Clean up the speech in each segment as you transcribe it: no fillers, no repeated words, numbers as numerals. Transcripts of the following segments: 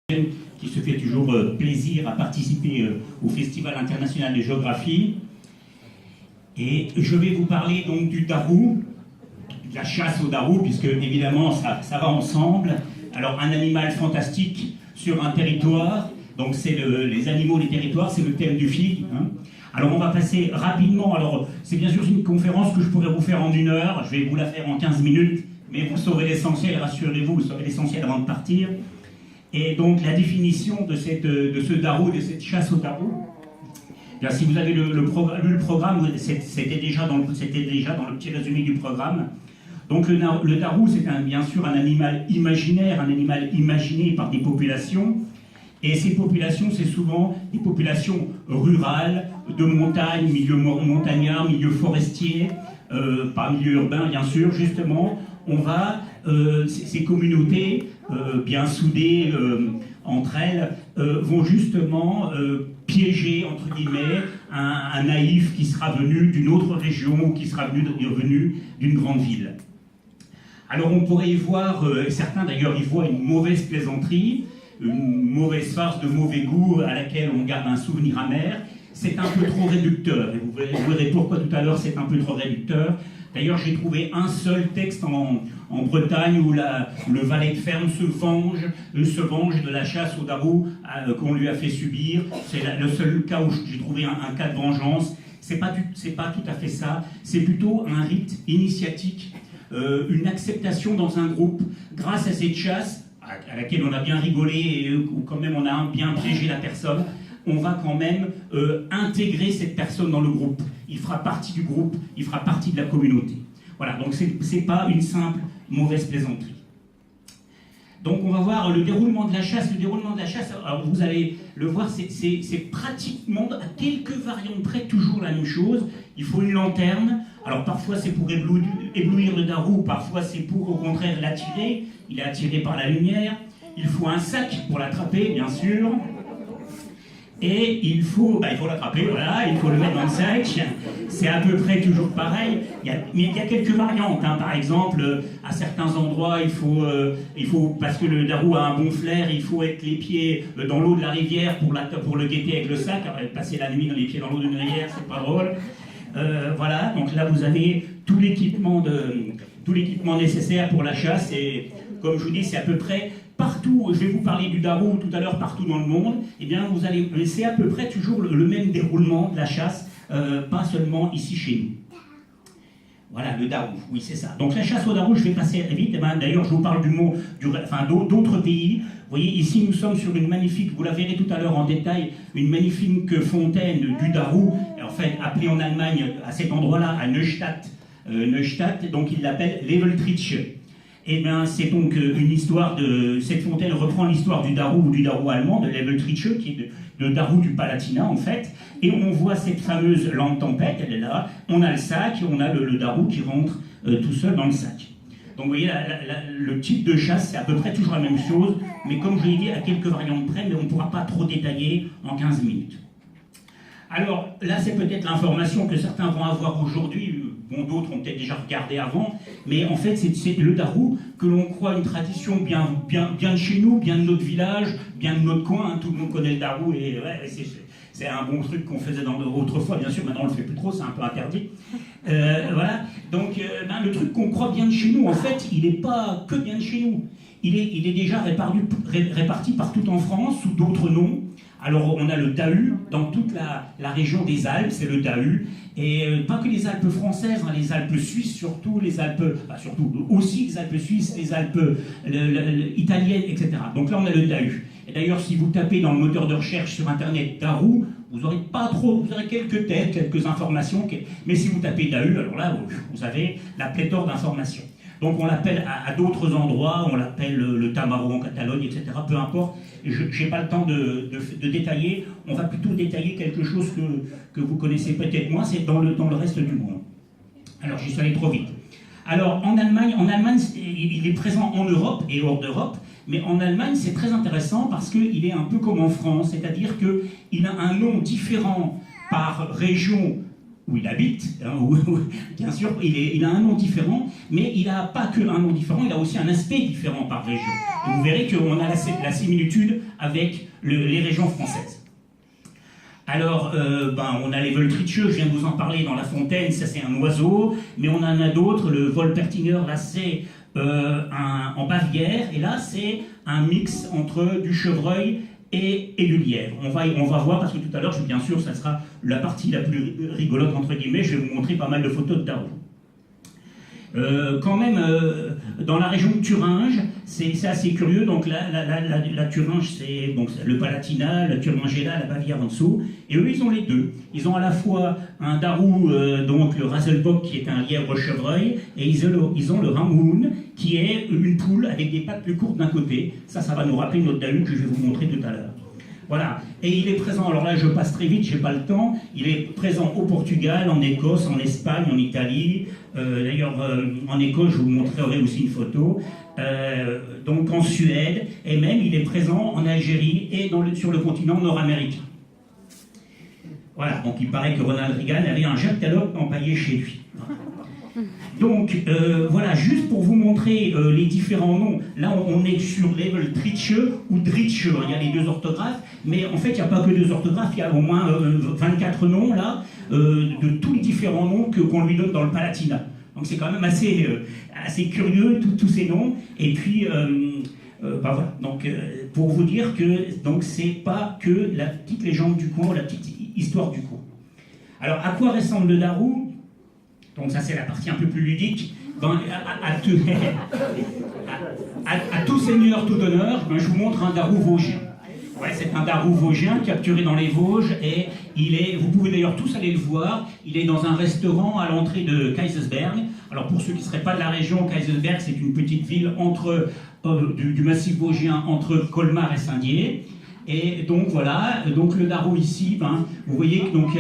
qui se fait toujours plaisir à participer au Festival international de géographie. Et je vais vous parler donc du darou, de la chasse au darou, puisque évidemment ça va ensemble. Alors un animal fantastique sur un territoire, donc c'est les animaux des territoires, c'est le thème du film. Hein. Alors on va passer rapidement, alors c'est bien sûr une conférence que je pourrais vous faire en 1 heure, je vais vous la faire en 15 minutes, mais vous saurez l'essentiel, rassurez-vous, vous saurez l'essentiel avant de partir. Et donc la définition de ce darou, de cette chasse au darou, bien, si vous avez lu le programme, c'était déjà dans le petit résumé du programme. Donc le darou, c'est bien sûr un animal imaginaire, un animal imaginé par des populations. Et ces populations, c'est souvent des populations rurales, de montagne, milieu montagnard, milieu forestier, pas milieu urbain bien sûr, justement. On va, ces communautés bien soudées entre elles, vont justement piéger, entre guillemets, un naïf qui sera venu d'une autre région ou qui sera venu d'une grande ville. Alors on pourrait y voir, certains d'ailleurs y voient une mauvaise plaisanterie, une mauvaise farce de mauvais goût à laquelle on garde un souvenir amer. C'est un peu trop réducteur, et vous verrez pourquoi tout à l'heure c'est un peu trop réducteur. D'ailleurs, j'ai trouvé un seul texte en Bretagne où le valet de ferme se venge de la chasse au darou qu'on lui a fait subir. C'est le seul cas où j'ai trouvé un cas de vengeance. C'est pas tout à fait ça. C'est plutôt un rite initiatique, une acceptation dans un groupe grâce à cette chasse à laquelle on a bien rigolé et où quand même on a bien piégé la personne. On va quand même intégrer cette personne dans le groupe. Il fera partie du groupe, il fera partie de la communauté. Voilà, donc c'est pas une simple mauvaise plaisanterie. Donc on va voir le déroulement de la chasse. Le déroulement de la chasse, alors vous allez le voir, c'est pratiquement, à quelques variantes près, toujours la même chose. Il faut une lanterne. Alors parfois c'est pour éblouir le darou, parfois c'est pour au contraire l'attirer. Il est attiré par la lumière. Il faut un sac pour l'attraper, bien sûr. Et il faut l'attraper, voilà, il faut le mettre dans le sac. C'est à peu près toujours pareil. Mais il y a quelques variantes. Hein. Par exemple, à certains endroits, il faut, parce que le darou a un bon flair, il faut être les pieds dans l'eau de la rivière pour le guetter avec le sac. Alors, passer la nuit dans les pieds dans l'eau d'une rivière, c'est pas drôle. Voilà, donc là vous avez tout l'équipement nécessaire pour la chasse. Et comme je vous dis, c'est à peu près partout, je vais vous parler du darou tout à l'heure, partout dans le monde, eh bien vous allez laisser à peu près toujours le même déroulement de la chasse, pas seulement ici chez nous. Voilà, le darou, oui c'est ça. Donc la chasse au darou, je vais passer vite, eh ben, d'ailleurs je vous parle d'autres pays. Vous voyez, ici nous sommes sur une magnifique, vous la verrez tout à l'heure en détail, une magnifique fontaine du darou, en fait appelée en Allemagne, à cet endroit-là, à Neustadt, donc ils l'appellent Leveltriche. Eh bien, c'est donc une histoire de... Cette fontaine reprend l'histoire du darou allemand, de Leveltriche, qui est de darou du Palatinat, en fait. Et on voit cette fameuse lampe tempête, elle est là. On a le sac, on a le darou qui rentre tout seul dans le sac. Donc, vous voyez, le type de chasse, c'est à peu près toujours la même chose. Mais comme je l'ai dit, à quelques variantes près, mais on ne pourra pas trop détailler en 15 minutes. Alors, là, c'est peut-être l'information que certains vont avoir aujourd'hui. Bon, d'autres ont peut-être déjà regardé avant, mais en fait, c'est le darou que l'on croit une tradition bien de chez nous, bien de notre village, bien de notre coin. Hein. Tout le monde connaît le darou et ouais, c'est un bon truc qu'on faisait autrefois. Bien sûr, maintenant on le fait plus trop, c'est un peu interdit. Voilà. Donc, le truc qu'on croit bien de chez nous, en fait, il n'est pas que bien de chez nous. Il est déjà réparti partout en France sous d'autres noms. Alors on a le dahu dans toute la région des Alpes, c'est le dahu, et pas que les Alpes françaises, hein, les Alpes suisses surtout, aussi les Alpes suisses, les Alpes italiennes, etc. Donc là on a le dahu. Et d'ailleurs si vous tapez dans le moteur de recherche sur internet darou, vous aurez quelques têtes, quelques informations, mais si vous tapez dahu, alors là vous avez la pléthore d'informations. Donc on l'appelle à d'autres endroits, on l'appelle le tamaro en Catalogne, etc. Peu importe, je n'ai pas le temps de détailler, on va plutôt détailler quelque chose que vous connaissez peut-être moins, c'est dans le reste du monde. Alors j'y suis allé trop vite. Alors en Allemagne, il est présent en Europe et hors d'Europe, mais en Allemagne c'est très intéressant parce qu'il est un peu comme en France, c'est-à-dire qu'il a un nom différent par région où il habite, hein, bien sûr, il a un nom différent, mais il n'a pas que un nom différent, il a aussi un aspect différent par région. Et vous verrez qu'on a la similitude avec les régions françaises. Alors, on a les Volltritsche, je viens de vous en parler dans La Fontaine, ça c'est un oiseau, mais on en a d'autres, le Wolpertinger, là c'est en Bavière, et là c'est un mix entre du chevreuil et du lièvre. On va voir, parce que tout à l'heure, bien sûr, ça sera la partie la plus rigolote, entre guillemets, je vais vous montrer pas mal de photos de darous. Quand même, dans la région de Thuringe, c'est assez curieux. Donc la Thuringe, c'est donc le Palatinat, la Thuringella, la Bavière en dessous. Et eux, ils ont les deux. Ils ont à la fois un darou, donc le Raselbock, qui est un lièvre chevreuil, et ils ont le Ramhoun, qui est une poule avec des pattes plus courtes d'un côté. Ça va nous rappeler notre dahu que je vais vous montrer tout à l'heure. Voilà, et il est présent, alors là je passe très vite, j'ai pas le temps, il est présent au Portugal, en Écosse, en Espagne, en Italie, d'ailleurs en Écosse je vous montrerai aussi une photo, donc en Suède, et même il est présent en Algérie et sur le continent nord-américain. Voilà, donc il paraît que Ronald Reagan avait un jackalope empaillé chez lui. Donc, voilà, juste pour vous montrer les différents noms, là on est sur les Volltritsche ou Dritsche, il y a les deux orthographes, mais en fait il n'y a pas que deux orthographes, il y a au moins 24 noms là, de tous les différents noms qu'on lui donne dans le Palatinat. Donc c'est quand même assez curieux, tous ces noms, et puis, voilà, donc pour vous dire que c'est pas que la petite légende du coin, la petite histoire du coin. Alors, à quoi ressemble le darou ? Donc ça c'est la partie un peu plus ludique. À tout seigneur, tout honneur, je vous montre un darou vosgien. Ouais, c'est un darou vosgien capturé dans les Vosges et vous pouvez d'ailleurs tous aller le voir, il est dans un restaurant à l'entrée de Kaysersberg. Alors pour ceux qui ne seraient pas de la région, Kaysersberg c'est une petite ville du massif vosgien entre Colmar et Saint-Dié. Et donc voilà, donc le darou ici, vous voyez que donc,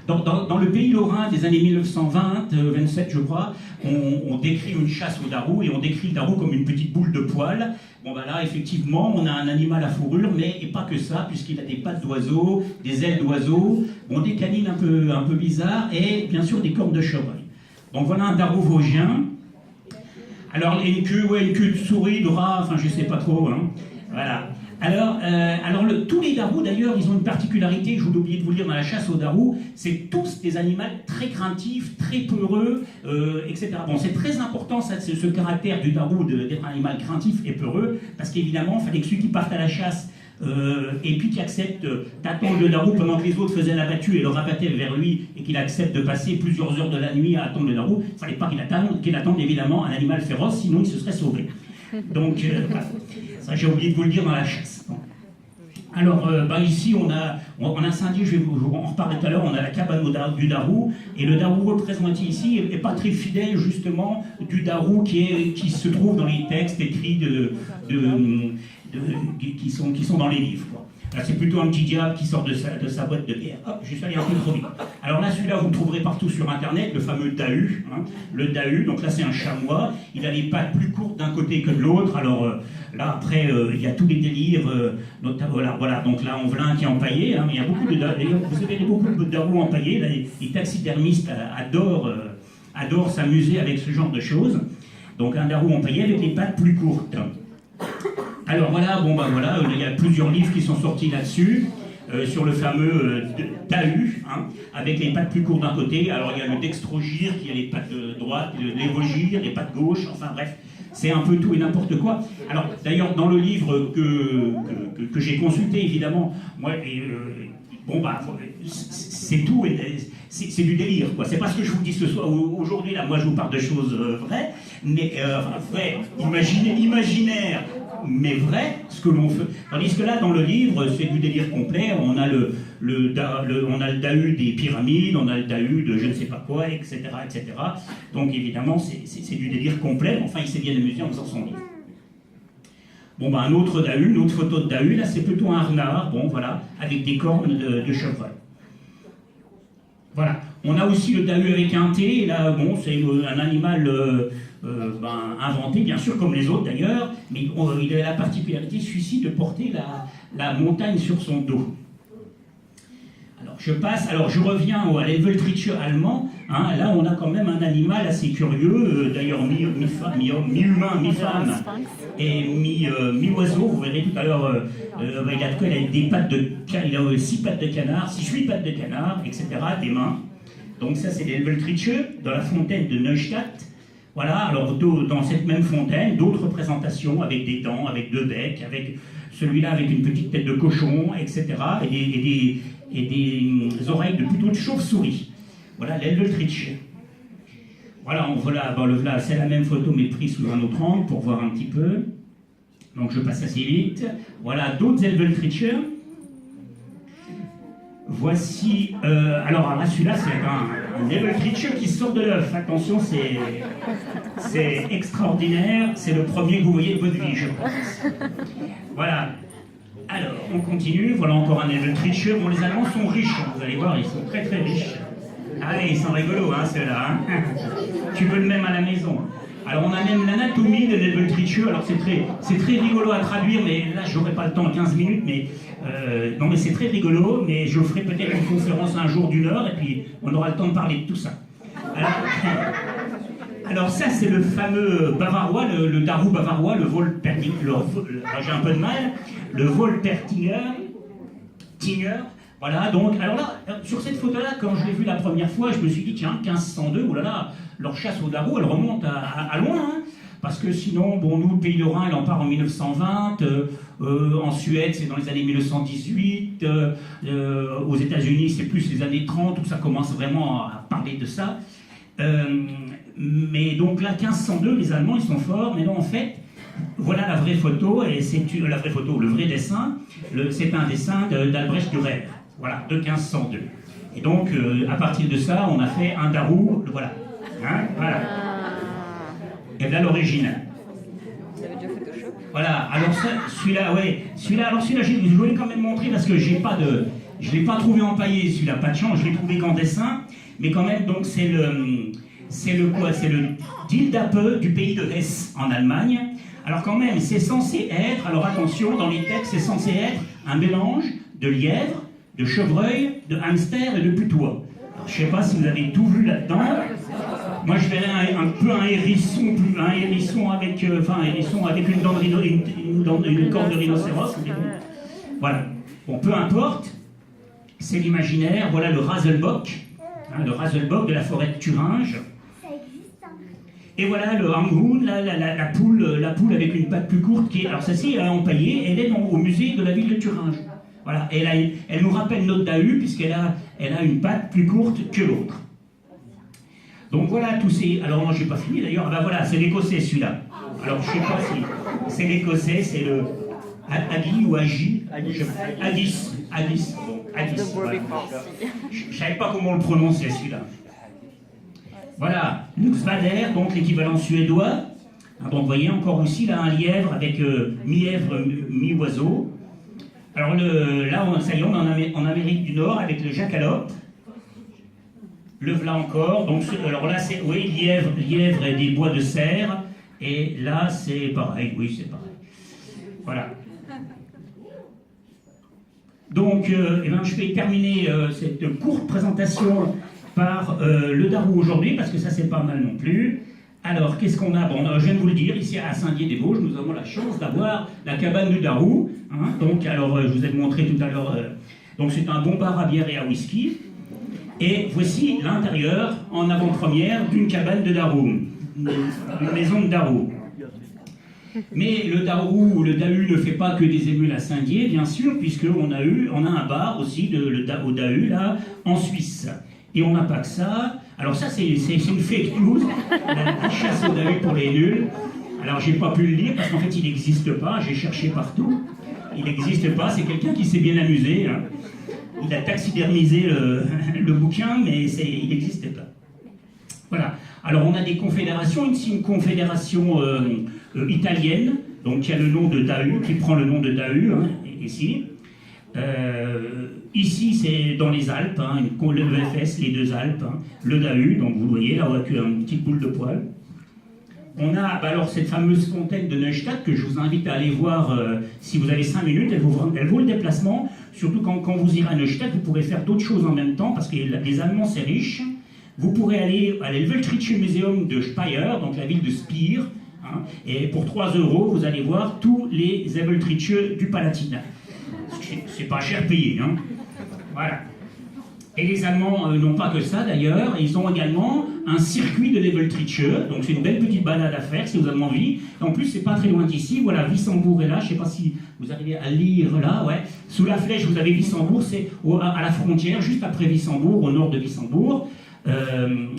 dans le pays lorrain des années 1920-27 je crois, on décrit une chasse au darou et on décrit le darou comme une petite boule de poils. Bon là effectivement on a un animal à fourrure, mais et pas que ça, puisqu'il a des pattes d'oiseau, des ailes d'oiseau, des canines un peu bizarres et bien sûr des cornes de chevreuil. Donc voilà un darou vosgien. Alors une queue de souris, de rat, enfin je sais pas trop, voilà. Alors tous les darous d'ailleurs, ils ont une particularité, je vous ai oublié de vous le dire dans la chasse aux darous, c'est tous des animaux très craintifs, très peureux, etc. Bon, c'est très important ce caractère du darou d'être un animal craintif et peureux, parce qu'évidemment, il fallait que celui qui parte à la chasse et puis qui accepte d'attendre le darou pendant que les autres faisaient la battue et le rabattaient vers lui, et qu'il accepte de passer plusieurs heures de la nuit à attendre le darou, il ne fallait pas qu'il attende évidemment un animal féroce, sinon il se serait sauvé. Donc, voilà. Ça j'ai oublié de vous le dire dans la chasse. Alors, ici, on a Saint-Dié, je vais vous en reparler tout à l'heure, on a la cabane du darou, et le darou représenté ici n'est pas très fidèle, justement, du darou qui se trouve dans les textes écrits qui sont dans les livres, quoi. Là, c'est plutôt un petit diable qui sort de sa boîte de bière. Hop, je suis allé un peu trop vite. Alors là, celui-là, vous le trouverez partout sur Internet, le fameux dahu. Le dahu, donc là, c'est un chamois. Il a les pattes plus courtes d'un côté que de l'autre. Alors là, après, il y a tous les délires. Notamment, voilà, donc là, Envelin qui est empaillé. Mais il y a beaucoup vous avez beaucoup de darous empaillés. Là, les taxidermistes adorent s'amuser avec ce genre de choses. Donc un darou empaillé avec les pattes plus courtes. Alors voilà, il y a plusieurs livres qui sont sortis là-dessus, sur le fameux dahu, avec les pattes plus courtes d'un côté. Alors il y a le dextrogire qui a les pattes de droite, l'évogire, les pattes gauche, enfin bref, c'est un peu tout et n'importe quoi. Alors d'ailleurs, dans le livre que j'ai consulté, évidemment, moi, c'est tout, c'est du délire, quoi. C'est pas ce que je vous dis ce soir, aujourd'hui, là, moi je vous parle de choses vraies, mais vraies, imaginaires, mais vrai, ce que l'on fait. Tandis que là, dans le livre, c'est du délire complet. On a le dahu des pyramides, on a le dahu de je ne sais pas quoi, etc., etc. Donc évidemment, c'est du délire complet. Enfin, il s'est bien amusé en faisant son livre. Bon, un autre dahu, une autre photo de dahu. Là, c'est plutôt un renard, avec des cornes de chevreuil. Voilà. On a aussi le dahu avec un T. Et là, c'est un animal inventé, bien sûr, comme les autres d'ailleurs, mais il a la particularité, celui-ci, de porter la montagne sur son dos. Alors, je passe, alors je reviens à l'Elveltriche allemand. Hein, là, on a quand même un animal assez curieux, d'ailleurs mi-humain, mi-femme et mi-oiseau. Vous verrez tout à l'heure, il a des pattes il a 6 pattes de canard, 8 pattes de canard, etc., des mains. Donc ça, c'est l'Elveltriche, dans la fontaine de Neustadt. Voilà, alors dans cette même fontaine, d'autres représentations avec des dents, avec 2 becs, avec celui-là avec une petite tête de cochon, etc., et des oreilles plutôt de chauve-souris. Voilà, l'Elveltriche. Voilà, c'est la même photo, mais prise sous un autre angle, pour voir un petit peu. Donc je passe assez vite. Voilà, d'autres Elveltriche. Voici, alors là, celui-là, c'est un Elveltriche qui sort de l'œuf. Attention, c'est extraordinaire. C'est le premier que vous voyez de votre vie, je pense. Voilà. Alors, on continue. Voilà encore un Elveltriche. Bon, les Allemands sont riches, hein, vous allez voir, ils sont très très riches. Allez, ils sont rigolos, hein, ceux-là. Hein. Tu veux le même à la maison. Alors, on a même l'anatomie de l'Elveltriche. Alors, c'est très rigolo à traduire, mais là, j'aurai pas le temps, 15 minutes, mais... non, mais c'est très rigolo, mais je ferai peut-être une conférence un jour d'1 heure, et puis on aura le temps de parler de tout ça. Alors ça, c'est le fameux bavarois, le darou bavarois, le Wolpertinger, j'ai un peu de mal, le Wolpertinger, voilà, donc, alors là, sur cette photo-là, quand je l'ai vue la première fois, je me suis dit, tiens, 1502, oh là là, leur chasse au darou, elle remonte à loin, hein, parce que sinon, bon, nous, le pays de Rhin, il en part en 1920, en Suède, c'est dans les années 1918, aux États-Unis, c'est plus les années 30, où ça commence vraiment à parler de ça. Mais donc là, 1502, les Allemands, ils sont forts, mais non, en fait, voilà la vraie photo, et c'est la vraie photo, le vrai dessin, c'est un dessin d'Albrecht Dürer, voilà, de 1502. Et donc, à partir de ça, on a fait un darou, voilà. Hein, voilà. Et là, l'original. Vous avez déjà Photoshop? Voilà, alors celui-là, ouais, celui-là, je voulais quand même montrer parce que je l'ai pas trouvé empaillé, celui-là, pas de chance, je l'ai trouvé qu'en dessin, mais quand même, donc c'est le Dildape du pays de Hesse, en Allemagne. Alors quand même, c'est censé être, alors attention, dans les textes, c'est censé être un mélange de lièvre, de chevreuil, de hamster et de putois. Alors, je ne sais pas si vous avez tout vu là-dedans. Moi, je verrais un hérisson avec, une corne de rhinocéros. Voilà. Bon, peu importe. C'est l'imaginaire. Voilà le Raselbock, hein, le Raselbock de la forêt de Thuringe. Et voilà le Hamhoun, la poule avec une patte plus courte qui est. Alors celle-ci, elle est empaillée. Elle est au musée de la ville de Thuringe. Voilà. Et elle nous rappelle notre dahu puisqu'elle a une patte plus courte que l'autre. Donc voilà tous ces... Alors non, je n'ai pas fini d'ailleurs. Ah ben voilà, c'est l'écossais celui-là. Alors je ne sais pas si... C'est l'écossais, c'est le... Adi ou Agi Addis. Bon, Addis. Voilà. Je ne savais pas comment on le prononçait celui-là. Voilà, Luxvader, donc l'équivalent suédois. Donc vous voyez encore aussi là un lièvre avec mi-lièvre, mi-oiseau. Alors là, ça y est, on est en Amérique du Nord avec le jackalope. Le voilà encore. Donc, alors là, c'est lièvre et des bois de serre. Et là, c'est pareil. Oui, c'est pareil. Voilà. Donc, je vais terminer cette courte présentation par le darou aujourd'hui, parce que ça, c'est pas mal non plus. Alors, qu'est-ce qu'on a? Bon, je viens de vous le dire, ici à Saint-Dié-des-Vosges, nous avons la chance d'avoir la cabane du darou. Hein. Donc, alors, je vous ai montré tout à l'heure. Donc, c'est un bon bar à bière et à whisky. Et voici l'intérieur, en avant-première, d'une cabane de darou, une maison de darou. Mais le dahu ne fait pas que des émules à Saint-Dié, bien sûr, puisqu'on a un bar aussi au dahu, là, en Suisse. Et on n'a pas que ça. Alors ça, c'est une fake news, la chasse au dahu pour les nuls. Alors j'ai pas pu le lire, parce qu'en fait, il n'existe pas, j'ai cherché partout. Il n'existe pas, c'est quelqu'un qui s'est bien amusé, hein. Il a taxidermisé le bouquin, mais il n'existait pas. Voilà. Alors on a des confédérations, ici une confédération italienne, donc qui a le nom de dahu, qui prend le nom de dahu, hein, ici. Ici c'est dans les Alpes, hein, le EFS, les 2 Alpes, hein, le dahu, donc vous voyez là avec une petite boule de poil. On a alors cette fameuse fontaine de Neustadt que je vous invite à aller voir si vous avez 5 minutes. Elle vaut le déplacement, surtout quand vous irez à Neustadt, vous pourrez faire d'autres choses en même temps parce que les Allemands c'est riche. Vous pourrez aller à l'Elveltriche Museum de Speyer, donc la ville de Spire, hein, et pour 3 €, vous allez voir tous les Elveltriche du Palatinat. C'est pas cher payé, hein. Voilà. Et les Allemands n'ont pas que ça d'ailleurs, ils ont également un circuit de l'Elveltriche, donc c'est une belle petite balade à faire si vous avez envie. Et en plus, c'est pas très loin d'ici, voilà, Wissembourg est là, je sais pas si vous arrivez à lire là, ouais. Sous la flèche, vous avez Wissembourg, c'est à la frontière, juste après Wissembourg, au nord de Wissembourg.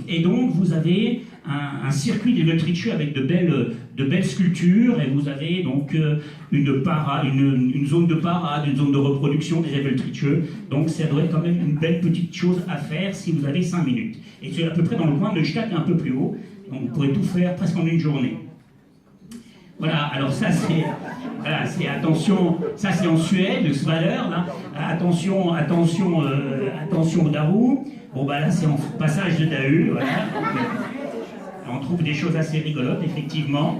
Et donc, vous avez un circuit d'Elveltriche avec de belles sculptures, et vous avez donc une zone de parade, une zone de reproduction des Elveltriche. Donc, ça doit être quand même une belle petite chose à faire si vous avez 5 minutes. Et c'est à peu près dans le coin de Neustadt, un peu plus haut. Donc, vous pourrez tout faire presque en une journée. Voilà, alors ça c'est attention, ça c'est en Suède, le Svaleur, là. Attention au Darou. Bon bah là c'est en passage de Dahu, voilà. On trouve des choses assez rigolotes, effectivement.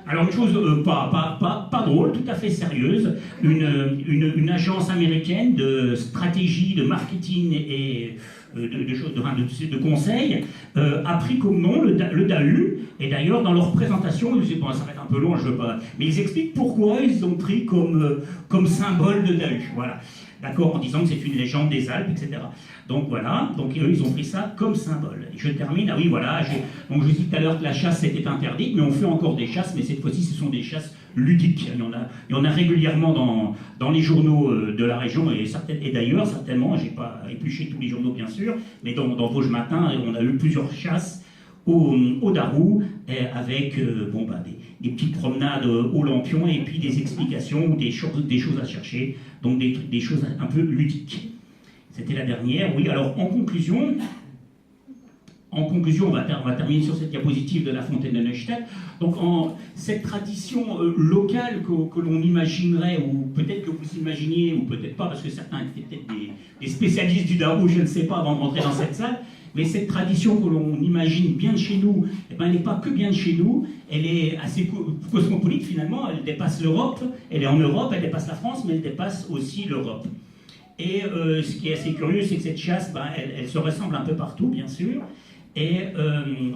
Alors une chose pas drôle, tout à fait sérieuse, une agence américaine de stratégie, de marketing et de conseil a pris comme nom le Dahu, et d'ailleurs dans leur présentation, bon, ça va être un peu long, je veux pas, mais ils expliquent pourquoi ils ont pris comme symbole de Dahu, voilà. D'accord, en disant que c'est une légende des Alpes, etc. Donc voilà, donc eux ils ont pris ça comme symbole. Et je termine, ah oui voilà, donc je vous dis tout à l'heure que la chasse était interdite, mais on fait encore des chasses, mais cette fois-ci ce sont des chasses ludiques. Il y en a régulièrement dans les journaux de la région, et d'ailleurs certainement, j'ai pas épluché tous les journaux bien sûr, mais dans Vosges Matin, on a eu plusieurs chasses au Darou, avec des petites promenades au lampion, et puis des explications ou des choses à chercher, donc des choses un peu ludiques. C'était la dernière. Oui, alors en conclusion, on va terminer sur cette diapositive de la fontaine de Neustadt. Donc cette tradition locale que l'on imaginerait, ou peut-être que vous imaginiez, ou peut-être pas, parce que certains étaient peut-être des spécialistes du Darou, je ne sais pas, avant de rentrer dans cette salle, mais cette tradition que l'on imagine bien de chez nous, elle n'est pas que bien de chez nous, elle est assez cosmopolite finalement, elle dépasse l'Europe, elle est en Europe, elle dépasse la France, mais elle dépasse aussi l'Europe. Et ce qui est assez curieux, c'est que cette chasse, elle se ressemble un peu partout, bien sûr. Et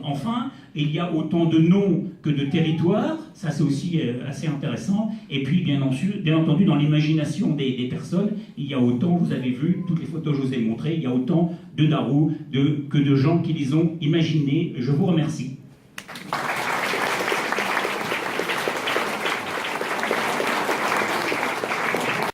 enfin, il y a autant de noms que de territoires, ça c'est aussi assez intéressant. Et puis, bien entendu, dans l'imagination des personnes, il y a autant, vous avez vu, toutes les photos que je vous ai montrées, il y a autant de Darou que de gens qui les ont imaginés. Je vous remercie.